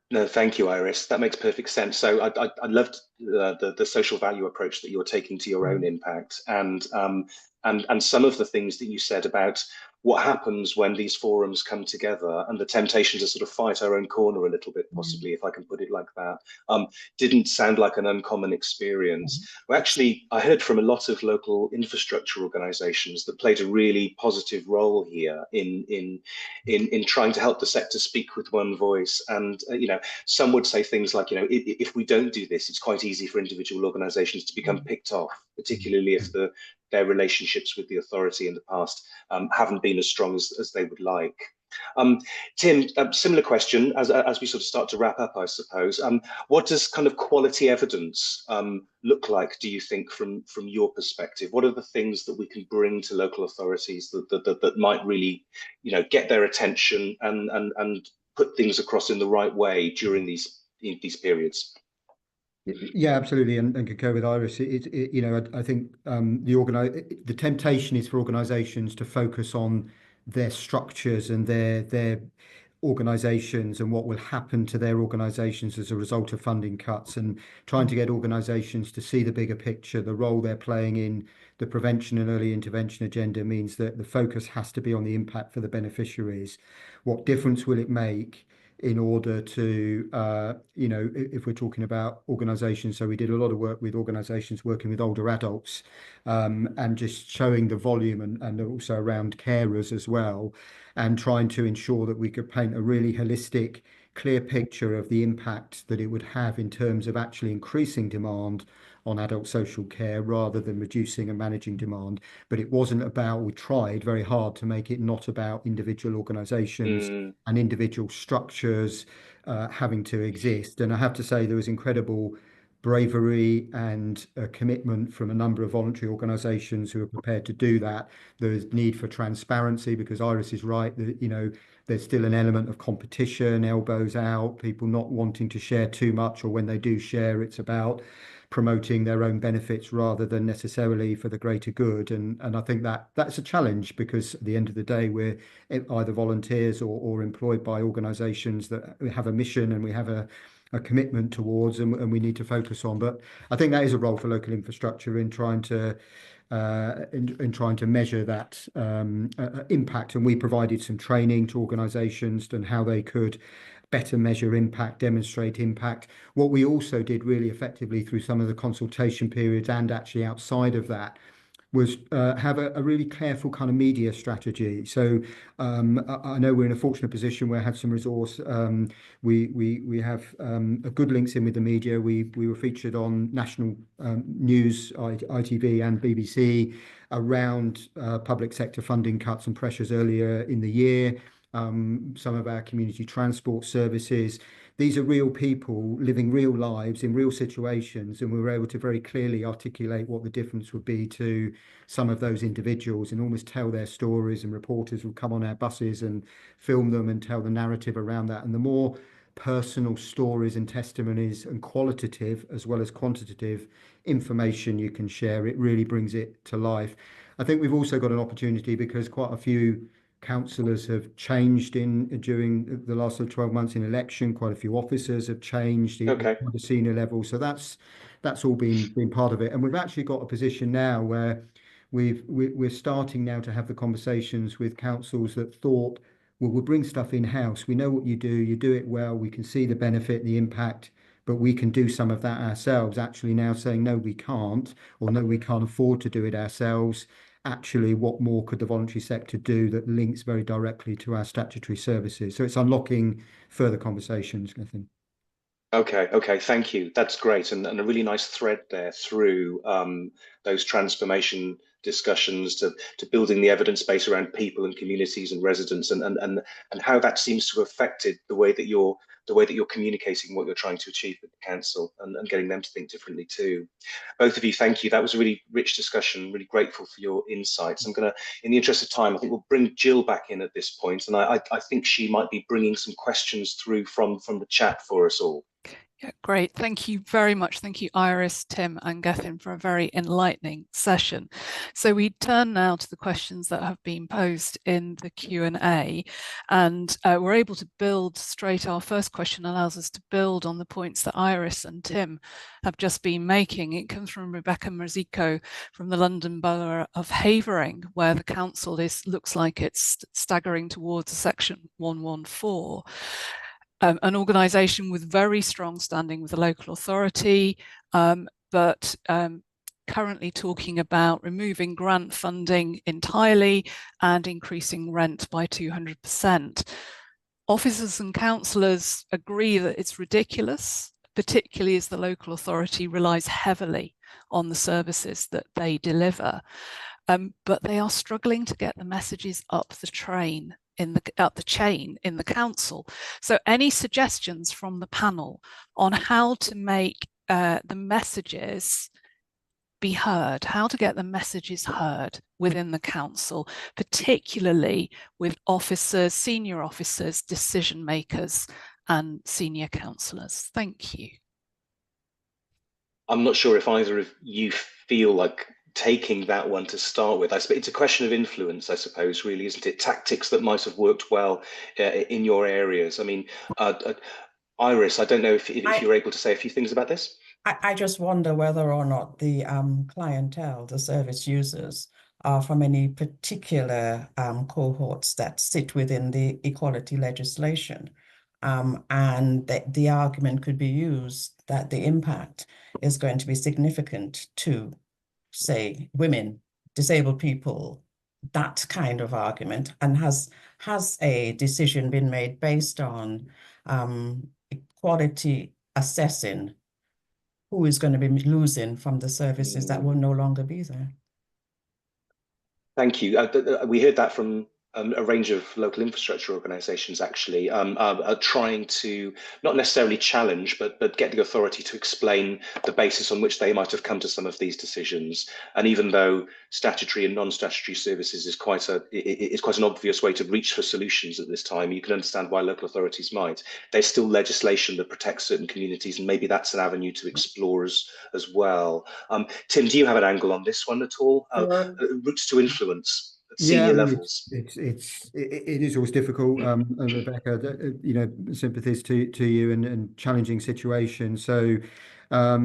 Speaker 2: No, thank you, Iris. That makes perfect sense. So I loved the social value approach that you're taking to your own impact, and some of the things that you said about what happens when these forums come together, and the temptation to sort of fight our own corner a little bit, possibly, if I can put it like that, didn't sound like an uncommon experience. Well, actually, I heard from a lot of local infrastructure organisations that played a really positive role here in trying to help the sector speak with one voice. And you know, some would say things like, you know, if we don't do this, it's quite easy for individual organisations to become picked off, particularly if their relationships with the authority in the past haven't been as strong as they would like. Tim, similar question as we sort of start to wrap up, I suppose. What does kind of quality evidence look like, do you think, from your perspective? What are the things that we can bring to local authorities that might really, you know, get their attention and put things across in the right way during these periods?
Speaker 3: Yeah, absolutely, and concur with Iris. You know, I think the temptation is for organisations to focus on their structures and their organisations and what will happen to their organisations as a result of funding cuts, and trying to get organisations to see the bigger picture. The role they're playing in the prevention and early intervention agenda means that the focus has to be on the impact for the beneficiaries. What difference will it make in order to, you know, if we're talking about organisations, so we did a lot of work with organisations working with older adults, and just showing the volume and also around carers as well, and trying to ensure that we could paint a really holistic, clear picture of the impact that it would have in terms of actually increasing demand on adult social care rather than reducing and managing demand. But it wasn't about, we tried very hard to make it not about individual organisations and individual structures having to exist. And I have to say there was incredible bravery and commitment from a number of voluntary organisations who are prepared to do that. There is need for transparency, because Iris is right that, you know, there's still an element of competition, elbows out, people not wanting to share too much, or when they do share, it's about promoting their own benefits rather than necessarily for the greater good. And I think that's a challenge, because at the end of the day, we're either volunteers or employed by organisations that have a mission and we have a commitment towards, and we need to focus on. But I think that is a role for local infrastructure in trying to measure that impact. And we provided some training to organisations and how they could better measure impact, demonstrate impact. What we also did really effectively through some of the consultation periods and actually outside of that was have a really careful kind of media strategy. So I know we're in a fortunate position where I had some resource. We have a good links in with the media. We were featured on national news, ITV and BBC, around public sector funding cuts and pressures earlier in the year. Some of our community transport services. These are real people living real lives in real situations, and we were able to very clearly articulate what the difference would be to some of those individuals and almost tell their stories. And reporters would come on our buses and film them and tell the narrative around that. And the more personal stories and testimonies and qualitative as well as quantitative information you can share, it really brings it to life. I think we've also got an opportunity, because quite a few councillors have changed during the last 12 months in election. Quite a few officers have changed at the senior level. So that's all been part of it. And we've actually got a position now where we're starting now to have the conversations with councils that thought well, we'll bring stuff in-house. We know what you do it well, we can see the benefit, the impact, but we can do some of that ourselves. Actually now saying, no, we can't, or no, we can't afford to do it ourselves. Actually, what more could the voluntary sector do that links very directly to our statutory services? So it's unlocking further conversations, I think.
Speaker 2: Okay, thank you. That's great, and a really nice thread there through those transformation discussions to building the evidence base around people and communities and residents, and how that seems to have affected the way that you're communicating what you're trying to achieve with the council, and getting them to think differently too. Both of you, thank you. That was a really rich discussion. Really grateful for your insights. I'm gonna, in the interest of time, I think we'll bring Jill back in at this point, and I think she might be bringing some questions through from the chat for us all.
Speaker 1: Yeah, great. Thank you very much. Thank you, Iris, Tim, and Gethyn, for a very enlightening session. So we turn now to the questions that have been posed in the Q&A, and we're able to build straight. Our first question allows us to build on the points that Iris and Tim have just been making. It comes from Rebecca Merzico from the London Borough of Havering, where the council looks like it's staggering towards a section 114. An organisation with very strong standing with the local authority, but currently talking about removing grant funding entirely and increasing rent by 200%. Officers and councillors agree that it's ridiculous, particularly as the local authority relies heavily on the services that they deliver. But they are struggling to get the messages up the chain in the council. So any suggestions from the panel on how to make the messages be heard, how to get the messages heard within the council, particularly with officers, senior officers, decision makers, and senior councillors? Thank you.
Speaker 2: I'm not sure if either of you feel like taking that one to start with. I suppose it's a question of influence, I suppose, really, isn't it? Tactics that might have worked well in your areas. I mean, Iris, I don't know if you're able to say a few things about this.
Speaker 4: I just wonder whether or not the clientele, the service users, are from any particular cohorts that sit within the equality legislation. And the argument could be used that the impact is going to be significant to, say, women, disabled people, that kind of argument. And has a decision been made based on equality assessing who is going to be losing from the services that will no longer be there?
Speaker 2: Thank you. We heard that from a range of local infrastructure organisations, actually, trying to not necessarily challenge, but get the authority to explain the basis on which they might have come to some of these decisions. And even though statutory and non-statutory services is quite an obvious way to reach for solutions at this time, you can understand why local authorities might. There's still legislation that protects certain communities, and maybe that's an avenue to explore as well. Tim, do you have an angle on this one at all? Routes to influence. Senior levels.
Speaker 3: It is always difficult, and Rebecca, sympathies to you and challenging situations. So I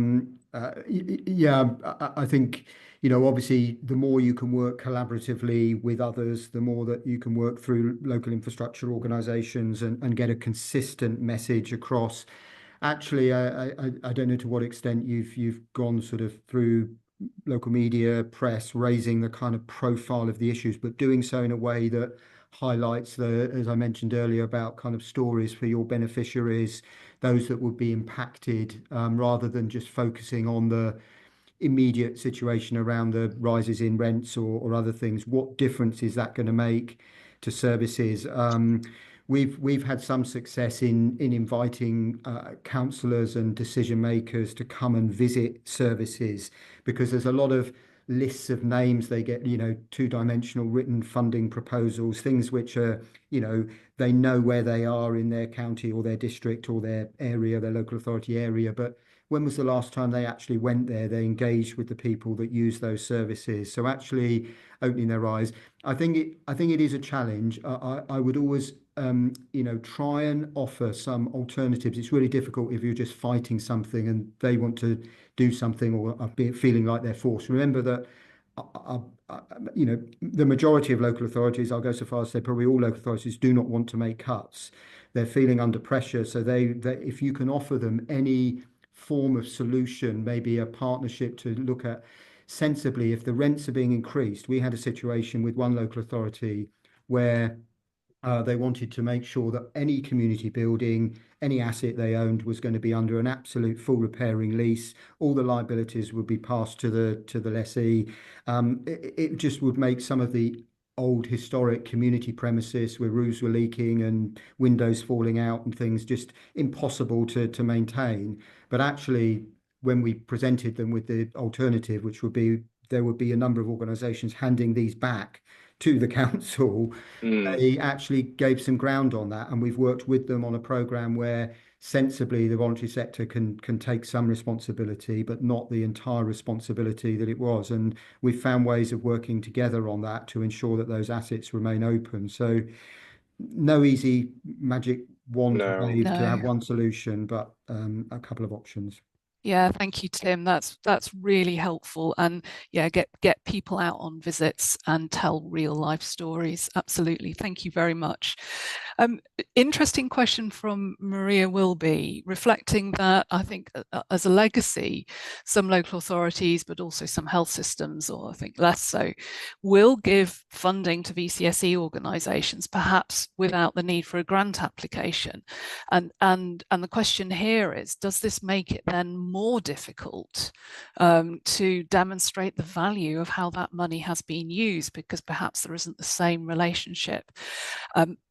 Speaker 3: think, obviously the more you can work collaboratively with others, the more that you can work through local infrastructure organisations and get a consistent message across. Actually, I don't know to what extent you've gone sort of through local media, press, raising the kind of profile of the issues, but doing so in a way that highlights as I mentioned earlier, about kind of stories for your beneficiaries, those that would be impacted, rather than just focusing on the immediate situation around the rises in rents or other things. What difference is that going to make to services? We've had some success in inviting councillors and decision makers to come and visit services, because there's a lot of lists of names they get, two-dimensional written funding proposals, things which are, they know where they are in their county or their district or their area, their local authority area, but when was the last time they actually went there? They engaged with the people that use those services. So actually opening their eyes, I think it is a challenge. I would always try and offer some alternatives. It's really difficult if you're just fighting something and they want to do something or are feeling like they're forced. Remember that you know, the majority of local authorities, I'll go so far as to say probably all local authorities, do not want to make cuts. They're feeling under pressure. So they if you can offer them any form of solution, maybe a partnership to look at sensibly, if the rents are being increased. We had a situation with one local authority where they wanted to make sure that any community building, any asset they owned was going to be under an absolute full repairing lease. All the liabilities would be passed to the lessee. It just would make some of the old historic community premises where roofs were leaking and windows falling out and things just impossible to maintain. But actually, when we presented them with the alternative, which would be there would be a number of organisations handing these back to the council, they actually gave some ground on that, and we've worked with them on a programme where sensibly the voluntary sector can take some responsibility, but not the entire responsibility that it was. And we've found ways of working together on that to ensure that those assets remain open. So no easy magic wand to have one solution, but a couple of options.
Speaker 1: Yeah, thank you, Tim. That's really helpful. And yeah, get people out on visits and tell real life stories. Absolutely. Thank you very much. Interesting question from Maria Wilby, reflecting that I think as a legacy, some local authorities, but also some health systems, or I think less so, will give funding to VCSE organisations, perhaps without the need for a grant application. And the question here is, does this make it then more difficult to demonstrate the value of how that money has been used, because perhaps there isn't the same relationship?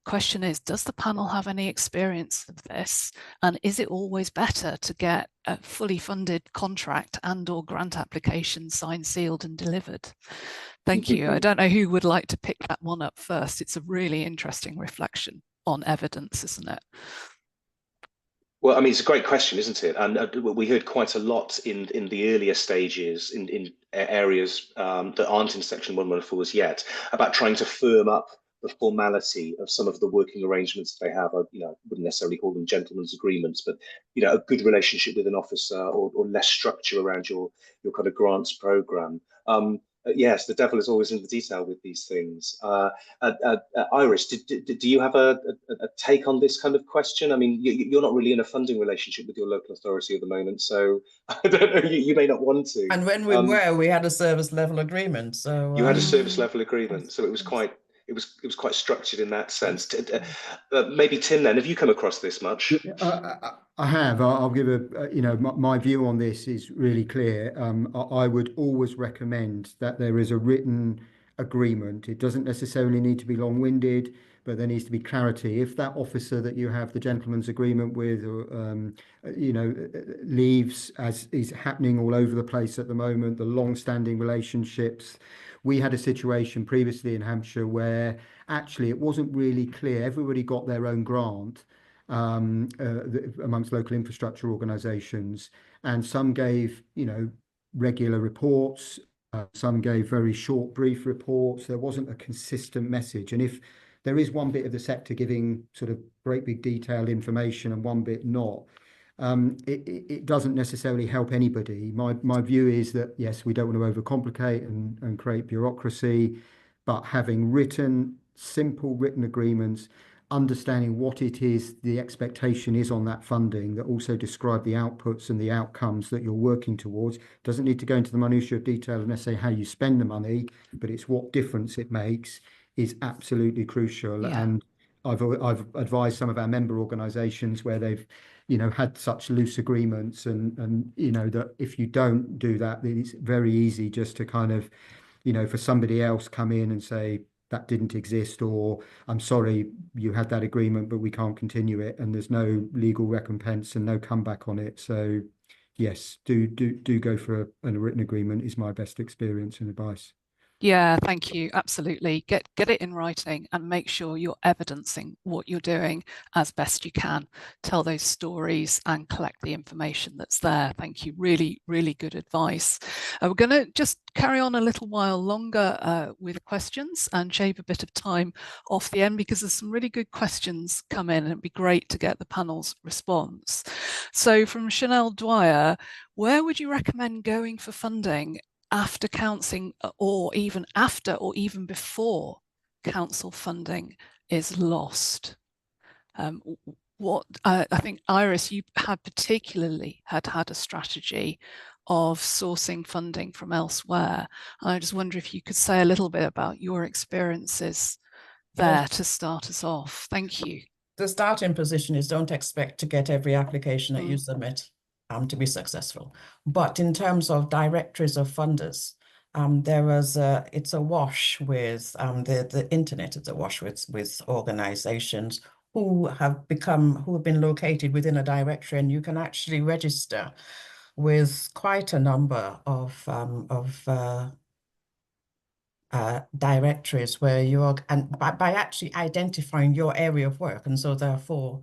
Speaker 1: Question is, does the panel have any experience of this, and is it always better to get a fully funded contract and or grant application signed, sealed and delivered? Thank you. I don't know who would like to pick that one up first. It's a really interesting reflection on evidence, isn't it?
Speaker 2: Well, I mean, it's a great question, isn't it? And we heard quite a lot in the earlier stages in areas that aren't in Section 114 as yet about trying to firm up the formality of some of the working arrangements they have. I wouldn't necessarily call them gentlemen's agreements, but a good relationship with an officer, or less structure around your kind of grants program. Yes, the devil is always in the detail with these things. Iris, do you have a take on this kind of question? I mean, you're not really in a funding relationship with your local authority at the moment, so I don't know, you may not want to.
Speaker 4: And when we had a service level agreement. So
Speaker 2: you had a service level agreement, so it was quite structured in that sense. Maybe Tim, then, have you come across this much?
Speaker 3: I have. I'll give my view on this is really clear. I would always recommend that there is a written agreement. It doesn't necessarily need to be long-winded, but there needs to be clarity. If that officer that you have the gentleman's agreement with, leaves, as is happening all over the place at the moment, the long-standing relationships. We had a situation previously in Hampshire where actually it wasn't really clear. Everybody got their own grant amongst local infrastructure organisations, and some gave regular reports, some gave very short brief reports. There wasn't a consistent message, and if there is one bit of the sector giving sort of great big detailed information and one bit not, it doesn't necessarily help anybody. My view is that yes, we don't want to overcomplicate and create bureaucracy, but having simple written agreements, understanding what it is the expectation is on that funding, that also describe the outputs and the outcomes that you're working towards. Doesn't need to go into the minutiae of detail of necessarily how you spend the money, but it's what difference it makes is absolutely crucial. Yeah. And I've advised some of our member organisations where they've had such loose agreements, and that if you don't do that, then it's very easy just to kind of for somebody else come in and say that didn't exist, or I'm sorry, you had that agreement but we can't continue it, and there's no legal recompense and no comeback on it. So yes, do go for a written agreement is my best experience and advice.
Speaker 1: Yeah, thank you. Absolutely. Get it in writing and make sure you're evidencing what you're doing as best you can. Tell those stories and collect the information that's there. Thank you. Really, really good advice. We're going to just carry on a little while longer with questions and shave a bit of time off the end, because there's some really good questions come in and it'd be great to get the panel's response. So from Chanel Dwyer, where would you recommend going for funding after counselling, or even after or even before council funding is lost. I think, Iris, you had particularly had a strategy of sourcing funding from elsewhere. And I just wonder if you could say a little bit about your experiences there to start us off. Thank you.
Speaker 4: The starting position is don't expect to get every application that you submit to be successful. But in terms of directories of funders, it's awash with the internet. It's awash with organizations who have been located within a directory, and you can actually register with quite a number of directories where you are, and by actually identifying your area of work, and so therefore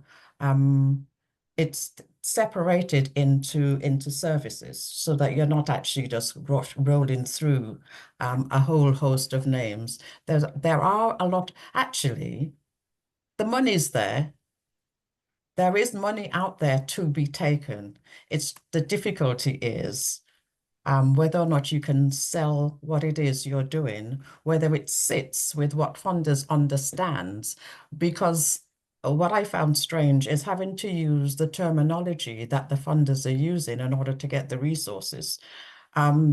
Speaker 4: it's separated into services, so that you're not actually just rolling through a whole host of names. There are a lot. Actually, the money's there. There is money out there to be taken. The difficulty is whether or not you can sell what it is you're doing, whether it sits with what funders understands. Because what I found strange is having to use the terminology that the funders are using in order to get the resources.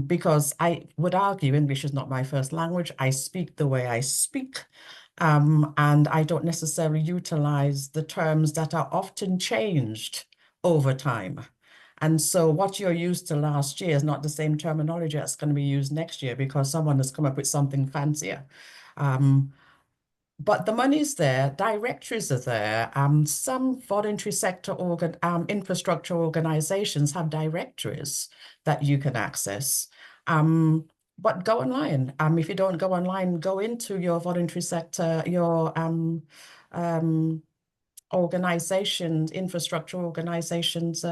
Speaker 4: Because I would argue English is not my first language. I speak the way I speak. And I don't necessarily utilize the terms that are often changed over time. And so what you're used to last year is not the same terminology that's going to be used next year, because someone has come up with something fancier. But the money's there, directories are there. Some voluntary sector infrastructure organizations have directories that you can access. But go online. If you don't go online, go into your voluntary sector, your organizations, infrastructure organizations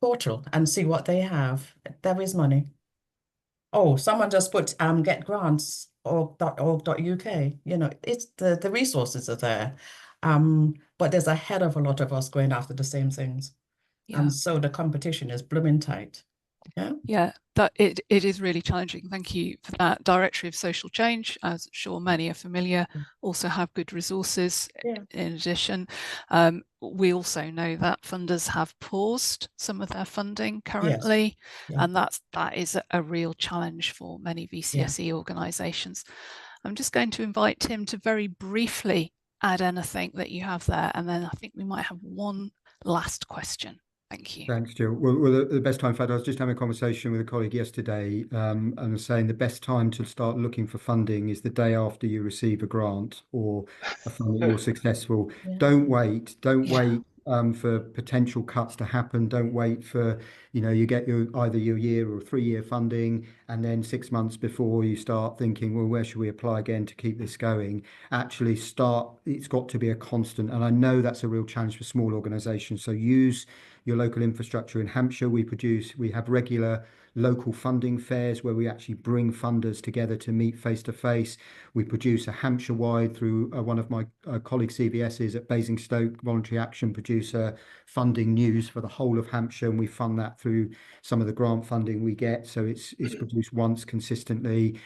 Speaker 4: portal, and see what they have. There is money. Oh, someone just put get grants .org.uk. You know, it's the resources are there. But there's a hell of a lot of us going after the same things.
Speaker 1: Yeah.
Speaker 4: And so the competition is blooming tight.
Speaker 1: Yeah, that it is really challenging. Thank you for that. Directory of Social Change, as I'm sure many are familiar, also have good resources. In addition, we also know that funders have paused some of their funding currently, and that is a real challenge for many VCSE organisations. I'm just going to invite Tim to very briefly add anything that you have there, and then I think we might have one last question. Thank you.
Speaker 3: Thanks, Jill. Well, the best time, in fact, I was just having a conversation with a colleague yesterday and I was saying the best time to start looking for funding is the day after you receive a grant or a fund that you're successful. Don't wait. Don't wait for potential cuts to happen. Don't wait for, you get either your year or 3-year funding, and then 6 months before you start thinking, well, where should we apply again to keep this going? Actually start. It's got to be a constant. And I know that's a real challenge for small organizations. So use your local infrastructure. In Hampshire, we have regular local funding fairs where we actually bring funders together to meet face to face. We produce a Hampshire-wide through one of my colleague CVSs at Basingstoke, Voluntary Action, produce a funding news for the whole of Hampshire, and we fund that through some of the grant funding we get. So it's produced once consistently.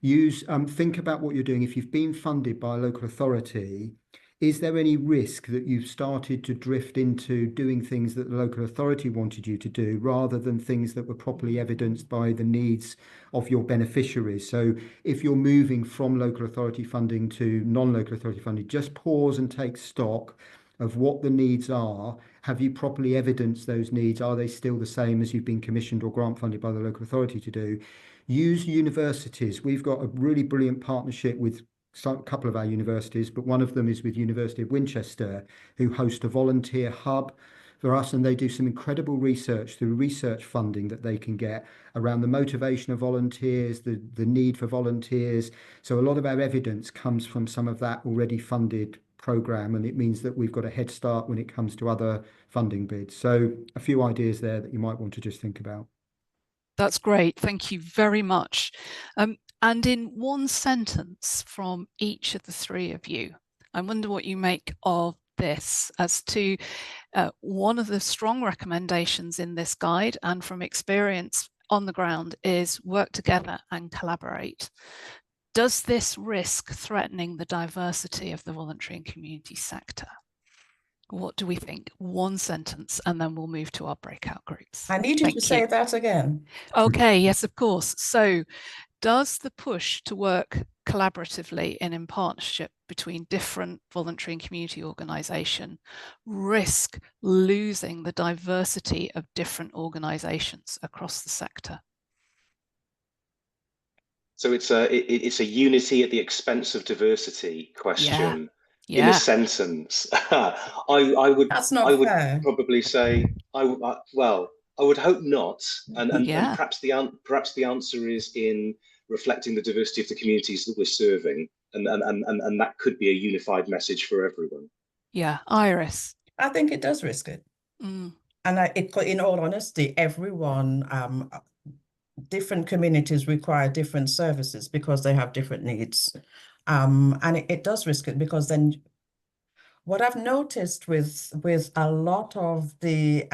Speaker 3: Think about what you're doing. If you've been funded by a local authority, is there any risk that you've started to drift into doing things that the local authority wanted you to do rather than things that were properly evidenced by the needs of your beneficiaries? So if you're moving from local authority funding to non-local authority funding, just pause and take stock of what the needs are. Have you properly evidenced those needs? Are they still the same as you've been commissioned or grant funded by the local authority to do? Use universities. We've got a really brilliant partnership with a couple of our universities, but one of them is with University of Winchester, who host a volunteer hub for us, and they do some incredible research through research funding that they can get around the motivation of volunteers, the need for volunteers. So a lot of our evidence comes from some of that already funded program, and it means that we've got a head start when it comes to other funding bids. So a few ideas there that you might want to just think about.
Speaker 1: That's great. Thank you very much. And in one sentence from each of the three of you, I wonder what you make of this as to one of the strong recommendations in this guide, and from experience on the ground is work together and collaborate. Does this risk threatening the diversity of the voluntary and community sector? What do we think? One sentence, and then we'll move to our breakout groups.
Speaker 4: I need you to say that again.
Speaker 1: Okay, yes, of course. So, does the push to work collaboratively and in partnership between different voluntary and community organisations risk losing the diversity of different organisations across the sector?
Speaker 2: So it's a unity at the expense of diversity question.
Speaker 1: Yeah.
Speaker 2: In a sentence. I would
Speaker 4: fair.
Speaker 2: probably say I would hope not, and perhaps the answer is in reflecting the diversity of the communities that we're serving, and that could be a unified message for everyone.
Speaker 1: Yeah, Iris.
Speaker 4: I think it does risk it, and in all honesty, everyone. Different communities require different services because they have different needs. And it does risk it, because then what I've noticed with a lot of the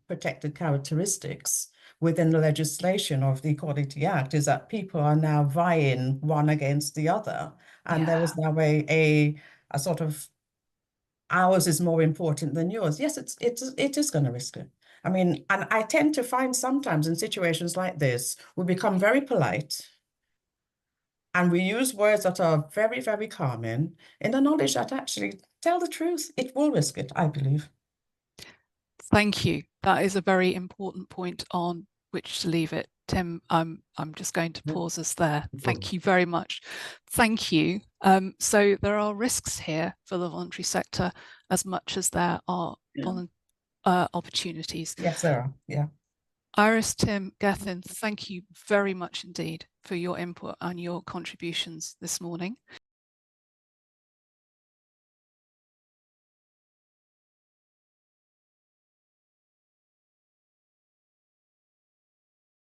Speaker 4: protected characteristics within the legislation of the Equality Act is that people are now vying one against the other. And there is now a sort of ours is more important than yours. Yes, it is going to risk it. I mean, and I tend to find sometimes in situations like this, we become very polite and we use words that are very, very calming in the knowledge that actually, tell the truth, it will risk it, I believe.
Speaker 1: Thank you. That is a very important point on which to leave it. Tim, I'm just going to pause us there. Thank you very much. Thank you. So there are risks here for the voluntary sector as much as there are opportunities.
Speaker 4: Yes, there are. Yeah.
Speaker 1: Iris, Tim, Gethyn, thank you very much indeed for your input and your contributions this morning.